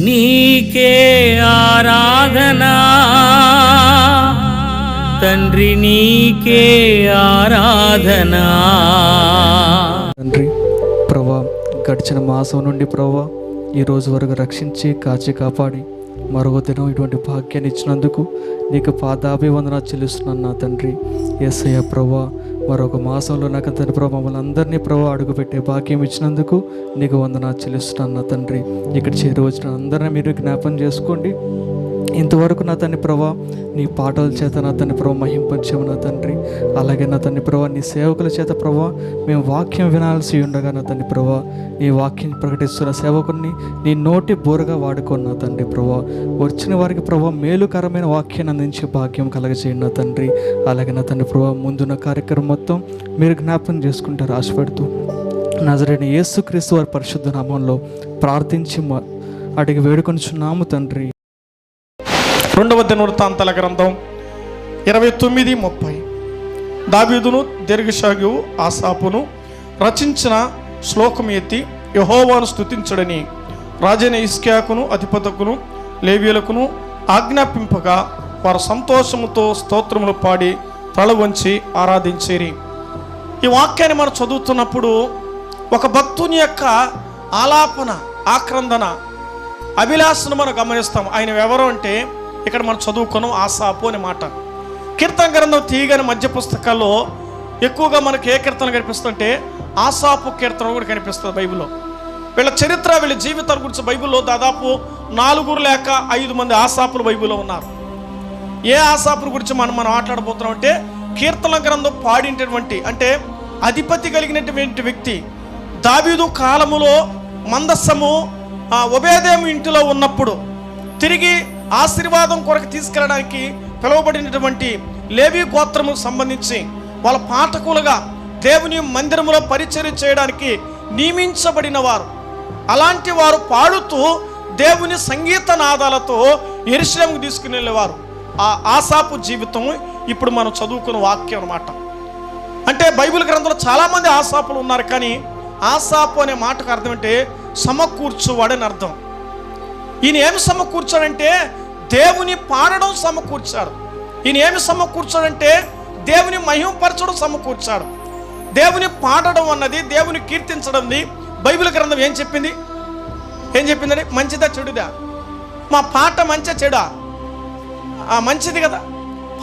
నీకే ఆరాధనా తండ్రి, నీకే ఆరాధనా. తండ్రి ప్రభా, గడిచిన మాసం నుండి ప్రభా ఈ రోజు వరకు రక్షించి కాచి కాపాడి మరొక దినం ఇటువంటి భాగ్యాన్ని ఇచ్చినందుకు నీకు పాదాభివందన చెల్లిస్తున్నాను నా తండ్రి. యేసయ్య ప్రభా, మరొక మాసంలో నాకు తండ్రి ప్రభా మమ్మల్ని అందరినీ ప్రభా అడుగుపెట్టే భాగ్యం ఇచ్చినందుకు నీకు వందన చెల్లిస్తున్నాను నా తండ్రి. ఇక్కడ చేరి వచ్చిన అందరినీ మీరు జ్ఞాపం చేసుకోండి. ఇంతవరకు నా తండ్రి ప్రభా నీ పాటల చేత నా తండ్రి ప్రభా మహింపంచాము నా తండ్రి. అలాగే నా తండ్రి ప్రభా నీ సేవకుల చేత ప్రభా మేము వాక్యం వినాల్సి ఉండగా నా తండ్రి ప్రభా నీ వాక్యం ప్రకటిస్తున్న సేవకుని నీ నోటి బోరగా వాడుకోను నా తండ్రి ప్రభా. వచ్చిన వారికి ప్రభా మేలుకరమైన వాక్యాన్ని అందించే భాగ్యం కలగజేయండి నా తండ్రి. అలాగే నా తండ్రి ప్రభా ముందున్న కార్యక్రమం మొత్తం మీరు జ్ఞాపకం చేసుకుంటారు ఆశపడుతూ నజరేయుడైన యేసుక్రీస్తు వారి పరిశుద్ధ నామంలో ప్రార్థించి అడిగి వేడుకొనుచున్నాము తండ్రి. 2వ దినవృత్తాంతాల గ్రంథం 29:30. దావీదును దీర్ఘశాగు ఆసాపును రచించిన శ్లోకం ఎత్తి యెహోవాను స్తుతించడని రాజైన హిజ్కియాకును అధిపతుకును లేవీయులకును ఆజ్ఞాపింపగా వారు సంతోషముతో స్తోత్రములు పాడి తల వంచి ఆరాధించేరి. ఈ వాక్యాన్ని మనం చదువుతున్నప్పుడు ఒక భక్తుని యొక్క ఆలాపన, ఆక్రందన, అభిలాషను మనం గమనిస్తాం. ఆయన ఎవరు అంటే ఇక్కడ మనం చదువుకున్నాం ఆసాపు అనే మాట. కీర్తన గ్రంథం తీయగానే మధ్య పుస్తకాల్లో ఎక్కువగా మనకి ఏ కీర్తన కనిపిస్తుంటే ఆసాపు కీర్తన కూడా కనిపిస్తుంది బైబిల్లో. వీళ్ళ చరిత్ర, వీళ్ళ జీవితాల గురించి బైబిల్లో దాదాపు 4 లేక 5 మంది ఆసాపులు బైబిల్లో ఉన్నారు. ఏ ఆసాపుల గురించి మనం మాట్లాడబోతున్నాం అంటే కీర్తన గ్రంథం పాడినటువంటి అంటే అధిపతి కలిగినటువంటి వ్యక్తి. దావీదు కాలములో మందస్సము ఒబేదేము ఇంటిలో ఉన్నప్పుడు తిరిగి ఆశీర్వాదం కొరకు తీసుకెళ్ళడానికి పిలువబడినటువంటి లేవీ గోత్రముకు సంబంధించి వాళ్ళ పాఠకులుగా దేవుని మందిరములో పరిచర్య చేయడానికి నియమించబడిన వారు. అలాంటి వారు పాడుతూ దేవుని సంగీత నాదాలతో యెరూషలేముకు తీసుకుని వెళ్ళేవారు. ఆ ఆసాపు జీవితం ఇప్పుడు మనం చదువుకున్న వాక్యం అన్నమాట. అంటే బైబిల్ గ్రంథంలో చాలామంది ఆసాపులు ఉన్నారు, కానీ ఆసాపు అనే మాటకు అర్థం అంటే సమకూర్చువాడని అర్థం. ఈయన ఏమి సమకూర్చాడంటే దేవుని పాడడం సమకూర్చాడు. ఈయన ఏమి సమకూర్చాడంటే దేవుని మహిమపరచడం సమకూర్చాడు. దేవుని పాడడం అన్నది, దేవుని కీర్తించడం బైబిల్ గ్రంథం ఏం చెప్పిందని మంచిదా చెడుదా? మా పాట మంచిదా చెడా? మంచిది కదా,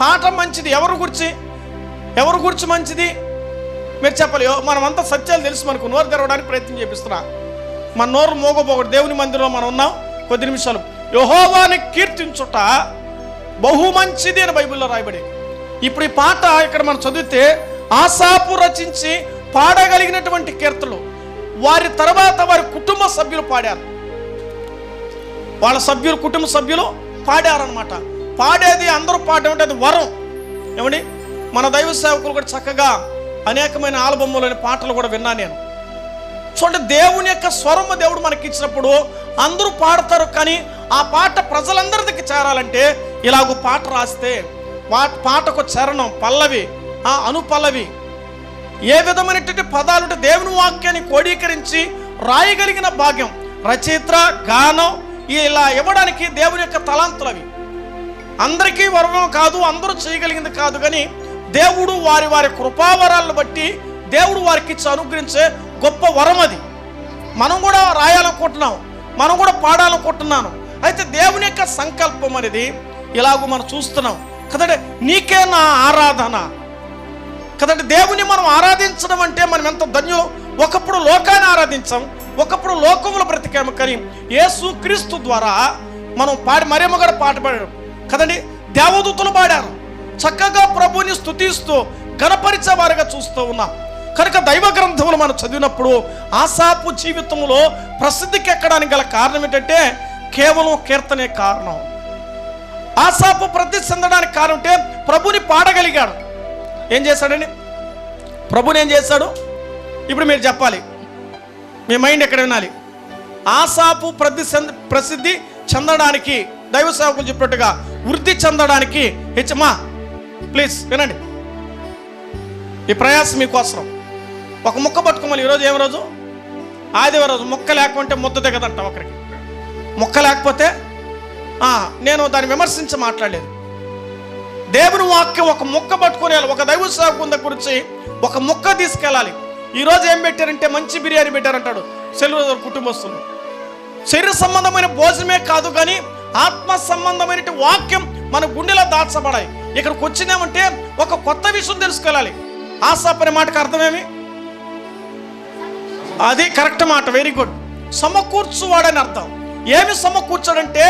పాట మంచిది. ఎవరు గురించి మంచిది మీరు చెప్పాలి. మనమంతా సత్యాలు తెలుసు, మనకు నోరు తెరవడానికి ప్రయత్నం చేపిస్తున్నా. మన నోరు మోగపోకూడదు. దేవుని మందిరంలో మనం ఉన్నాం కొద్ది నిమిషాలు. యెహోవాని కీర్తించుట బహు మంచిది అని బైబిల్లో రాయబడి. ఇప్పుడు ఈ పాట ఇక్కడ మనం చదివితే ఆసాపు రచించి పాడగలిగినటువంటి కీర్తనలు వారి తర్వాత వారి కుటుంబ సభ్యులు పాడారు. వాళ్ళ కుటుంబ సభ్యులు పాడారనమాట. పాడేది అందరూ పాడేమంటే అది వరం. ఏమండి, మన దైవ సేవకులు కూడా చక్కగా అనేకమైన ఆల్బమ్లోని పాటలు కూడా విన్నాను నేను. చూడండి, దేవుని యొక్క స్వరం దేవుడు మనకి ఇచ్చినప్పుడు అందరూ పాడతారు, కానీ ఆ పాట ప్రజలందరికీ చేరాలంటే ఇలాగ పాట రాస్తే పాటకు చరణం, పల్లవి, అనుపల్లవి, ఏ విధమైనటువంటి పదాలుంటే దేవుని వాక్యాన్ని కోడీకరించి రాయగలిగిన భాగ్యం రచయిత, గానం ఇలా ఇవ్వడానికి దేవుని యొక్క తలాంతులు అవి. అందరికీ వరం కాదు, అందరూ చేయగలిగింది కాదు, కానీ దేవుడు వారి వారి కృపావరాలను బట్టి దేవుడు వారికి ఇచ్చి అనుగ్రహించే గొప్ప వరం అది. మనం కూడా రాయాలనుకుంటున్నాం, మనం కూడా పాడాలనుకుంటున్నాను. అయితే దేవుని యొక్క సంకల్పం అనేది ఇలాగూ మనం చూస్తున్నాం కదండి. నీకే నా ఆరాధన కదండి. దేవుని మనం ఆరాధించడం అంటే మనం ఎంత ధన్యులు. ఒకప్పుడు లోకాన్ని ఆరాధించాం, ఒకప్పుడు లోకములు బ్రతికాము, కానీ యేసు క్రీస్తు ద్వారా మనం మరియమ్మ కూడా పాట పాడారు కదండి. దేవదూతలు పాడారు, చక్కగా ప్రభుని స్తుతిస్తూ గణపరిచే వారిగా చూస్తూ ఉన్నాం. కనుక దైవ గ్రంథములు మనం చదివినప్పుడు ఆసాపు జీవితంలో ప్రసిద్ధికి ఎక్కడానికి గల కారణం ఏంటంటే కేవలం కీర్తనే కారణం. ఆసాపు ప్రసిద్ధి చెందడానికి కారణం అంటే ప్రభుని పాడగలిగాడు. ఏం చేశాడండి? ప్రభుని ఏం చేశాడు? ఇప్పుడు మీరు చెప్పాలి, మీ మైండ్ ఎక్కడ వినాలి. ఆసాపు ప్రసిద్ధి చెందడానికి దైవ సేవకులు చెప్పినట్టుగా వృద్ధి చెందడానికి హెచ్చమా ప్లీజ్ వినండి, ఈ ప్రయాసం మీకోసం. ఒక ముక్క పట్టుకోమని. ఈరోజు ఏం రోజు? ఆదివారం రోజు. ముక్క లేకుంటే ముద్ద దిగదంట ఒకరికి. మొక్క లేకపోతే నేను దాన్ని విమర్శించి మాట్లాడలేదు. దేవుని వాక్యం ఒక మొక్క పట్టుకుని ఒక దైవ సేవకుని గురించి ఒక మొక్క తీసుకెళ్ళాలి. ఈరోజు ఏం పెట్టారంటే మంచి బిర్యానీ పెట్టారంటాడు సెలవు కుటుంబస్తులు. శరీర సంబంధమైన భోజనమే కాదు కానీ ఆత్మ సంబంధమైన వాక్యం మన గుండెలో దాచబడాలి. ఇక్కడికి వచ్చిందేమంటే ఒక కొత్త విషయం తెలుసుకెళ్ళాలి. ఆశాపు అనే మాటకు అర్థమేమి? అది కరెక్ట్ మాట, వెరీ గుడ్. సమకూర్చువాడని అర్థం. ఏమి సమకూర్చాడంటే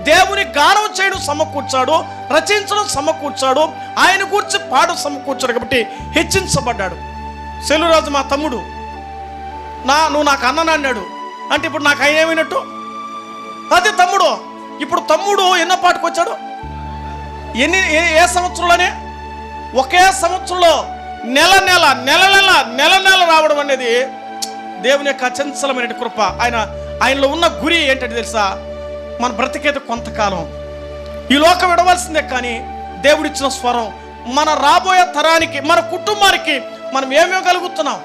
దేవుని గానం చేయడం సమకూర్చాడు, రచించడం సమకూర్చాడు, ఆయన కూర్చి పాడు సమకూర్చాడు. కాబట్టి హెచ్చించబడ్డాడు. సెలవురాజు మా తమ్ముడు, నువ్వు నాకు అన్నని అన్నాడు అంటే ఇప్పుడు నాకు ఆయన ఏమైనట్టు? అదే తమ్ముడు. ఇప్పుడు తమ్ముడు ఎన్నో పాటకు వచ్చాడు? ఏ సంవత్సరంలోనే? ఒకే సంవత్సరంలో నెల నెల రావడం అనేది దేవుని యొక్క అచంచలమైన కృప. ఆయనలో ఉన్న గురి ఏంటంటే తెలుసా? మన బ్రతికేది కొంతకాలం, ఈ లోకం విడవలసిందే. కానీ దేవుడిచ్చిన స్వరం మన రాబోయే తరానికి, మన కుటుంబానికి మనం ఏమివ్వగలుగుతున్నాం?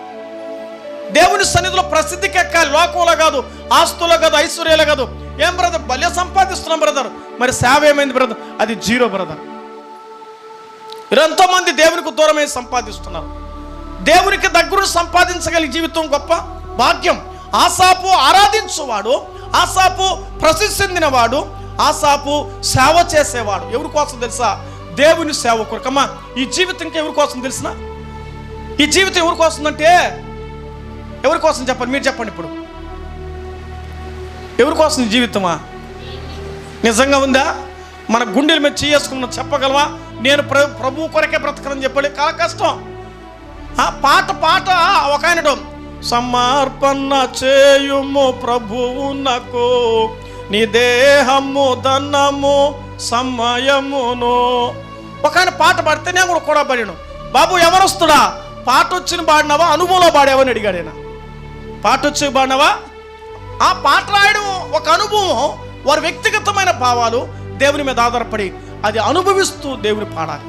దేవుని సన్నిధిలో ప్రసిద్ధికి ఎక్కాలి. లోకంలో కాదు, ఆస్తులో కాదు, ఐశ్వర్యాలో కాదు. ఏం బ్రదర్ భలే సంపాదిస్తున్నాం బ్రదర్, మరి సేవ ఏమైంది బ్రదర్? అది జీరో బ్రదర్. ఎంతో మంది దేవునికి దూరమై సంపాదిస్తున్నారు. దేవునికి దగ్గర సంపాదించగలిగే జీవితం గొప్ప భాగ్యం. ఆశాపు ఆరాధించువాడు, ఆశాపు ప్రసిద్ధి చెందినవాడు, ఆశాపు సేవ చేసేవాడు. ఎవరి కోసం తెలుసా? దేవుని సేవ కొరకమ్మా. ఈ జీవితం ఇంకా ఎవరి కోసం తెలిసిన? ఈ జీవితం ఎవరి కోసం అంటే ఎవరి కోసం చెప్పండి? మీరు చెప్పండి. ఇప్పుడు ఎవరి కోసం ఈ జీవితమా? నిజంగా ఉందా? మన గుండెల మీద చేసుకున్న చెప్పగలవా? నేను ప్రభు కొరకే బ్రతకని చెప్పాలి. చాలా కష్టం. పాట ఒక ఆయన సమర్పణ చేయుము ప్రభువునకు నీ దేహము ధనము సమయమును. ఒక ఆయన పాట పాడితే నేను కూడా పాడాను. బాబు ఎవరొస్తుడా? పాట వచ్చిన పాడినావా, అనుభవంలో పాడావని అడిగాడు ఆయన. పాట వచ్చి పాడినావా? ఆ పాట రాయడం ఒక అనుభవం. వారి వ్యక్తిగతమైన భావాలు దేవుని మీద ఆధారపడి అది అనుభవిస్తూ దేవుని పాడాలి,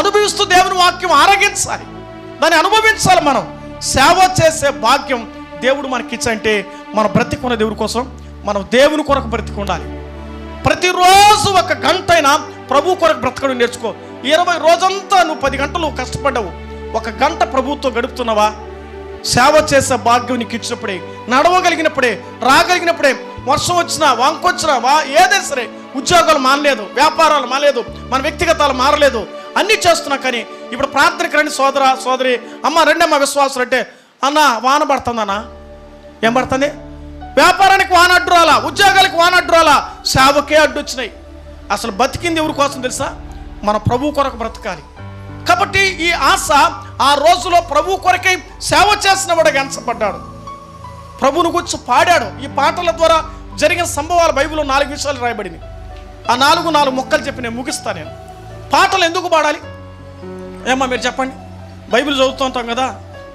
అనుభవిస్తూ దేవుని వాక్యం ఆరగించాలి, దాన్ని అనుభవించాలి. మనం సేవ చేసే భాగ్యం దేవుడు మనకిచ్చంటే మనం బ్రతికున్న దేవుడి కోసం, మనం దేవుని కొరకు బ్రతికి ఉండాలి. ప్రతిరోజు ఒక గంట అయినా ప్రభు కొరకు బ్రతకడం నేర్చుకో. 20 రోజంతా నువ్వు 10 గంటలు కష్టపడ్డావు, ఒక గంట ప్రభుత్వం గడుపుతున్నావా? సేవ చేసే భాగ్యం నీకు ఇచ్చినప్పుడే, నడవగలిగినప్పుడే, రాగలిగినప్పుడే, వర్షం వచ్చినా వంకొచ్చినా ఏదైనా సరే, ఉద్యోగాలు మానలేదు, వ్యాపారాలు మానలేదు, మన వ్యక్తిగతాలు మారలేదు, అన్నీ చేస్తున్నా. కానీ ఇప్పుడు ప్రార్థనకి రండి సోదర సోదరి, అమ్మ రండి అమ్మ విశ్వాసం అంటే, అన్న వాన పడుతుందన్నా. ఏం పడుతుంది? వ్యాపారానికి వాన అడ్డు రాలా, ఉద్యోగాలకు వాన అడ్డు రాలా, సేవకే అడ్డు వచ్చినాయి. అసలు బతికింది ఎవరి కోసం తెలుసా? మన ప్రభు కొరకు బ్రతకాలి. కాబట్టి ఈ ఆశ ఆ రోజులో ప్రభు కొరకై సేవ చేసిన వాడుగా ఎంచబడ్డాడు. ప్రభువును గురించి పాడాడు. ఈ పాటల ద్వారా జరిగిన సంభవాలు బైబిల్లో 4 విషయాలు రాయబడింది. ఆ 4 మొక్కలు చెప్పి నేను ముగిస్తాను. నేను పాటలు ఎందుకు పాడాలి? ఏమ్మా మీరు చెప్పండి. బైబిల్ చదువుతూ ఉంటాం కదా,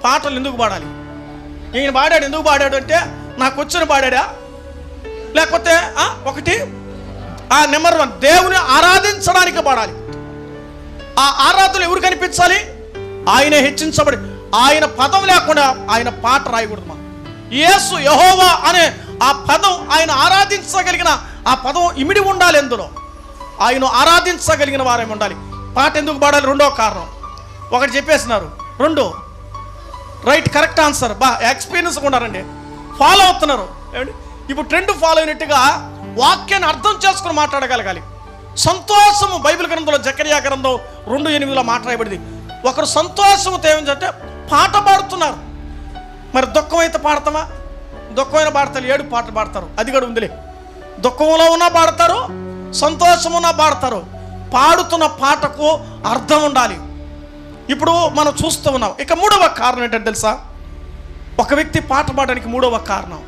పాటలు ఎందుకు పాడాలి? ఈయన పాడాడు, ఎందుకు పాడాడు అంటే నాకు వచ్చిన పాడాడా? లేకపోతే ఒకటి నెంబర్ 1 దేవుని ఆరాధించడానికి పాడాలి. ఆ ఆరాధన ఎవరు కనిపించాలి? ఆయనే హెచ్చించబడి, ఆయన పదం లేకుండా ఆయన పాట రాయకూడదు. మనం యేసు యెహోవా అనే ఆ పదం, ఆయన ఆరాధించగలిగిన ఆ పదం ఇమిడి ఉండాలి. ఎందులో ఆయన ఆరాధించగలిగిన వారే ఉండాలి. పాట ఎందుకు పాడాలి? 2వ కారణం. ఒకటి చెప్పేసినారు, 2 రైట్ కరెక్ట్ ఆన్సర్. ఎక్స్పీరియన్స్ ఉన్నారండి, ఫాలో అవుతున్నారు. ఇప్పుడు ట్రెండ్ ఫాలో అయినట్టుగా వాక్యాన్ని అర్థం చేసుకుని మాట్లాడగలగాలి. సంతోషము బైబిల్ గ్రంథంలో జకరియా గ్రంథం 2:8 మాట్లాడబడింది. ఒకరు సంతోషంతో ఏమంటే పాట పాడుతున్నారు. మరి దుఃఖం అయితే పాడతామా? దుఃఖమైన పాడతారు, 7 పాటలు పాడతారు. అది కూడా ఉందిలే. దుఃఖంలో ఉన్నా పాడతారు, సంతోషం ఉన్నా పాడతారు. పాడుతున్న పాటకు అర్థం ఉండాలి. ఇప్పుడు మనం చూస్తూ ఉన్నాం. ఇక 3వ కారణం ఏంటంటే తెలుసా? ఒక వ్యక్తి పాట పాడడానికి 3వ కారణం.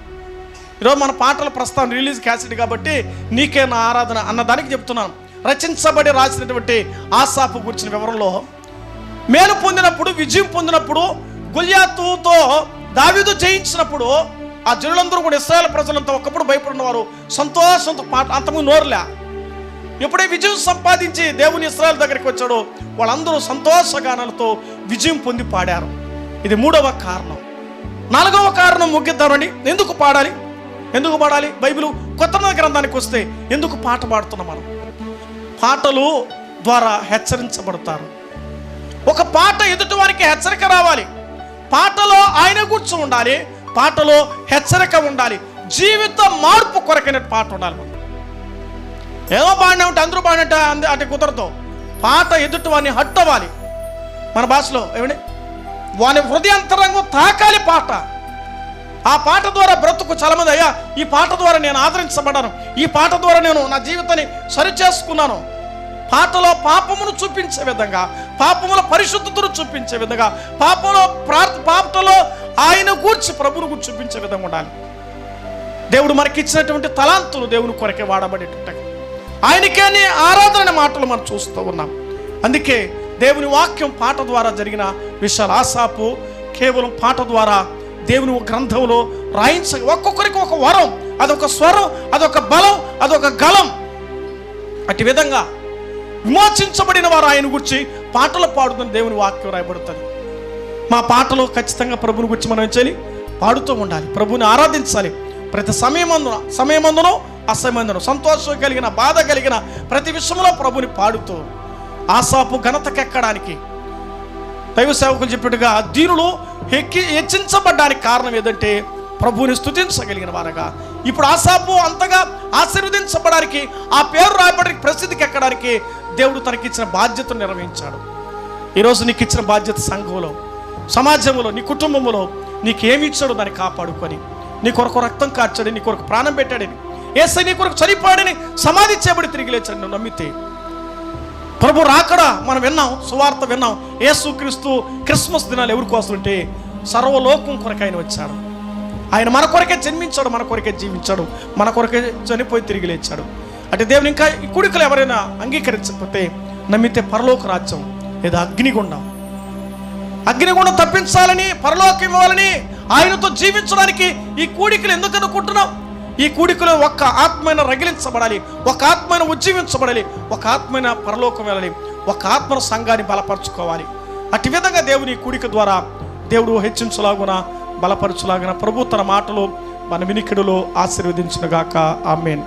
ఈరోజు మన పాటల ప్రస్తుతం రిలీజ్ క్యాసెట్ కాబట్టి నీకే నా ఆరాధన అన్నదానికి చెప్తున్నాను. రచించబడి రాసినటువంటి ఆశాపు గురించిన వివరంలో మేలు పొందినప్పుడు, విజయం పొందినప్పుడు, గొల్యాతుతో దావీదు జయించినప్పుడు ఆ జనులందరూ కూడా, ఇశ్రాయేలు ప్రజలంతా ఒకప్పుడు భయపడినవారు సంతోషంతో పాట, అంతకుముందు నోరులే. ఎప్పుడే విజయం సంపాదించి దేవుని ఇశ్రాయేలు దగ్గరికి వచ్చాడో వాళ్ళందరూ సంతోషగానాలతో విజయం పొంది పాడారు. ఇది 3వ కారణం. 4వ కారణం ముగిద్దామండి. ఎందుకు పాడాలి? ఎందుకు పాడాలి? బైబిల్ కొత్త నిబంధన గ్రంథానికి వస్తే ఎందుకు పాట పాడుతున్నాం మనం? పాటలు ద్వారా హెచ్చరించబడతారు. ఒక పాట ఎదుటి వారికి హెచ్చరిక రావాలి. పాటలో ఆయన గుర్చు ఉండాలి, పాటలో హెచ్చరిక ఉండాలి, జీవిత మార్పు కొరకైన పాట ఉండాలి. ఏదో పాడినా ఉంటే అందరూ పాడినట్టు అంటే కుదరదు. పాట ఎదుటి వాడిని హట్టవాలి. మన భాషలో ఏమండి, వాని హృదయాంతరంగం తాకాలి పాట. ఆ పాట ద్వారా బ్రతుకు చాలామంది, అయ్యా ఈ పాట ద్వారా నేను ఆదరించబడ్డాను, ఈ పాట ద్వారా నేను నా జీవితాన్ని సరిచేసుకున్నాను. పాటలో పాపమును చూపించే విధంగా, పాపముల పరిశుద్ధతను చూపించే విధంగా, పాటలో ఆయన గూర్చి ప్రభువును గూర్చి చూపించే విధంగా ఉండాలి. దేవుడు మనకి ఇచ్చినటువంటి తలాంతులు దేవుని కొరకే వాడబడేటట్టుగా, ఆయనకే ఆరాధన మాటలు మనం చూస్తూ ఉన్నాం. అందుకే దేవుని వాక్యం పాట ద్వారా జరిగిన విషయాలు. ఆసాపు కేవలం పాట ద్వారా దేవుని గ్రంథంలో రాయించ, ఒక్కొక్కరికి ఒక వరం, అదొక స్వరం, అదొక బలం, అదొక గలం. అటు విధంగా విమోచించబడిన వారు ఆయన గురించి పాటలు పాడుతున్న దేవుని వాక్యం రాయబడుతుంది. మా పాటలో ఖచ్చితంగా ప్రభుని గురించి మనం ఏం చేయాలి? పాడుతూ ఉండాలి, ప్రభుని ఆరాధించాలి. ప్రతి సమయమందునో అసమయందునో, సంతోషం కలిగిన బాధ కలిగిన ప్రతి విషయంలో ప్రభుని పాడుతూ ఆసాపు ఘనతకెక్కడానికి, దైవ సేవకులు చెప్పినట్టుగా దీనులు హెచ్చించబడ్డానికి కారణం ఏదంటే ప్రభువుని స్తుతించగలిగిన వారుగా. ఇప్పుడు ఆసాపు అంతగా ఆశీర్వదించబడానికి, ఆ పేరు రాయబడడానికి, ప్రసిద్ధికి ఎక్కడానికి దేవుడు తనకిచ్చిన బాధ్యతను నిర్వహించాడు. ఈరోజు నీకు ఇచ్చిన బాధ్యత సంఘంలో, సమాజంలో, నీ కుటుంబంలో నీకేమి ఇచ్చాడో దాన్ని కాపాడుకొని, నీ కొరకు రక్తం కార్చాడని, నీ కొరకు ప్రాణం పెట్టాడని, యేసయ్య నీ కొరకు చనిపోయాడని, సమాధి చేయబడి తిరిగి లేచాడు నువ్వు నమ్మితే. ప్రభు రాకడా మనం విన్నాం, సువార్త విన్నాం. యేసుక్రీస్తు క్రిస్మస్ దినాలు ఎవరి కోసం అంటే సర్వలోకం కొరకు ఆయన వచ్చాడు. ఆయన మన కొరకే జన్మించాడు, మన కొరకే జీవించాడు, మన కొరకే చనిపోయి తిరిగి లేచాడు. అంటే దేవుని ఇంకా ఈ కూడికలు ఎవరైనా అంగీకరించకపోతే నమ్మితే పరలోక రాజ్యం లేదా అగ్నిగుండం తప్పించాలని, పరలోకం ఇవ్వాలని, ఆయనతో జీవించడానికి ఈ కూడికలు ఎందుకు అనుకుంటున్నాం? ఈ కూడికలో ఒక్క ఆత్మైన రగిలించబడాలి, ఒక ఆత్మైన ఉజ్జీవించబడాలి, ఒక ఆత్మైన పరలోకం వెళ్ళాలి, ఒక ఆత్మన సంఘాన్ని బలపరచుకోవాలి. అటు విధంగా దేవుని కూడిక ద్వారా దేవుడు హెచ్చించలాగున, బలపరచులాగున ప్రభు తన మాటలు మన వినికిడిలో ఆశీర్వదించునుగాక. ఆమేన్.